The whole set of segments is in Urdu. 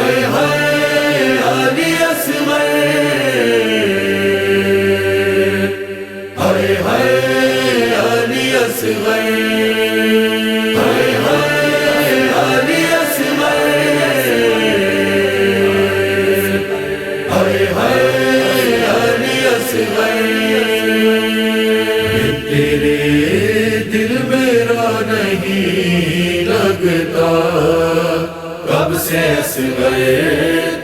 ہائے ہائے علی اصغر، ہائے ہائے علی اصغر، ہائے ہائے علی اصغر، ہائے ہائے علی اصغر۔ تیرے دل میرا نہیں لگتا، کب سے اصغر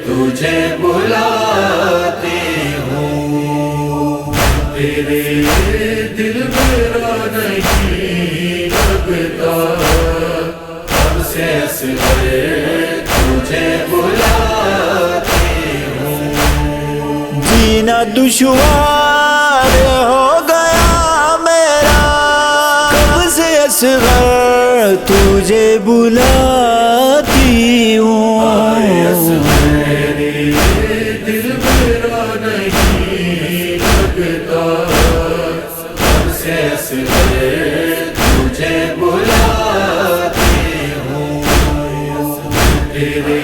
تجھے بلاتی ہوں، تیرے دل میرا نہیں لگتا، کب سے اصغر تجھے بلاتی ہوں۔ جینا دشوار ہو گیا میرا، کب سے اصغر تجھے بلاتی ہوں۔ میرے دل میرا نہیں لگتا، کب سے اصغر تجھے بلاتی ہوں، تیرے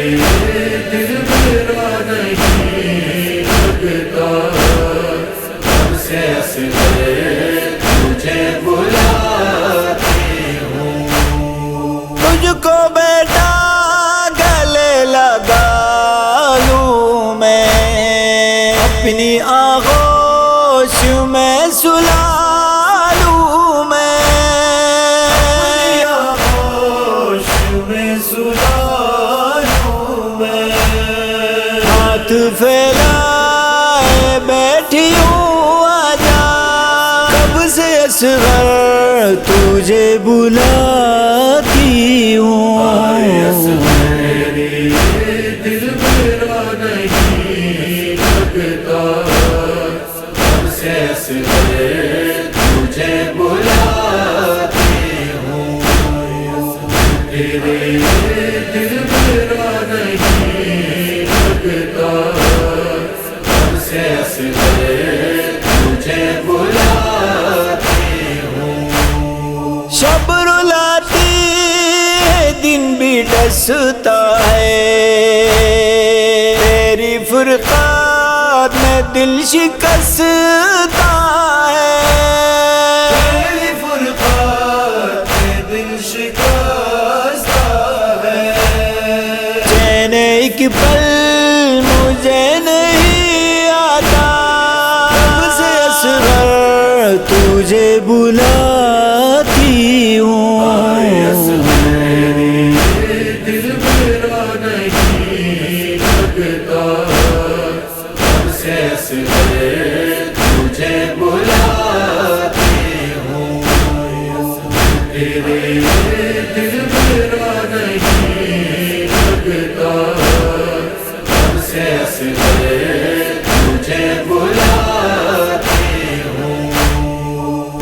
دل میرا نہیں لگتا، کب سے اصغر تجھے بلاتی ہوں۔ تجھ کو بیٹا گلے لگا لوں میں، اپنی آغوش میں سلا لوں میں، اپنی آغوش میں سلا لوں میں، ہاتھ پھیلائے بیٹھی ہوں آجا، کب سے اصغر تجھے بلاتی ہوں۔ میرے دل میرا نہیں لگتا، کب سے اصغر تجھے بلاتی ہوں، تیرے دل میرا نہیں لگتا، کب سے اصغر تجھے بلاتی ہوں۔ شب رلاتی ہے دن بھی ڈستا ہے، تیری فرقات میں دل شکستہ ہے، تیری فرقات میں دل شکستہ ہے، چین ایک پل مجھے نہیں آتا، کب سے اصغر تجھے بلاتی ہوں۔ میرے دل میرا نہیں لگتا، کب سے اصغر تجھے بلاتی ہوں، تیرے دل میرا نہیں لگتا، کب سے اصغر تجھے بلاتی ہوں۔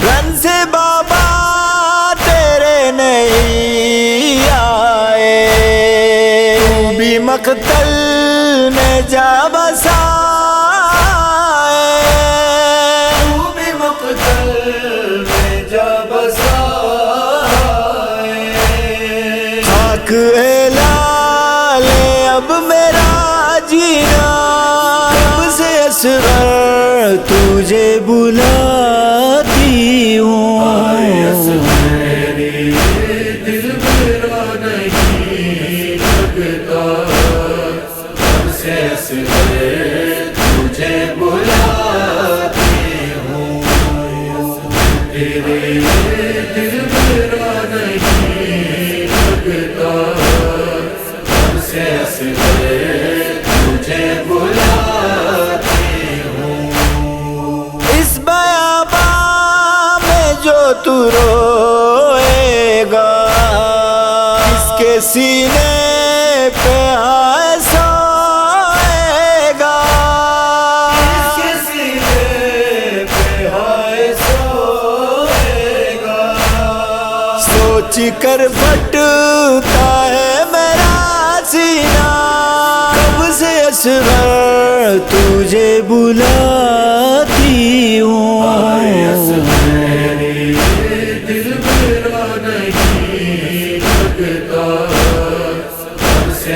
رن سے بابا تیرے نہیں آئے، تو بھی مقتل میں جا بسائے، تو بھی مقتل میں جا بسائے، خاک اعلان اب میرا جینا، کب سے اصغر تجھے بلاتی ہوں۔ میرے دل میرا نہیں لگتا، کب سے اصغر تجھے بلاتی ہوں، تیرے دل میرا نہیں لگتا، کب سے اصغر تجھے بلاتی ہوں۔ اس بیاباں میں جو تو روئے گا، اس کے سینے پہ آئے سوئے گا، اس کے سینے پہ ہائے سوئے گا، سوچ کر پھٹتا ہے میرا سینہ، کب سے اصغر تجھے بلاتی ہوں۔ میرے دل میرا نہیں لگتا، کب سے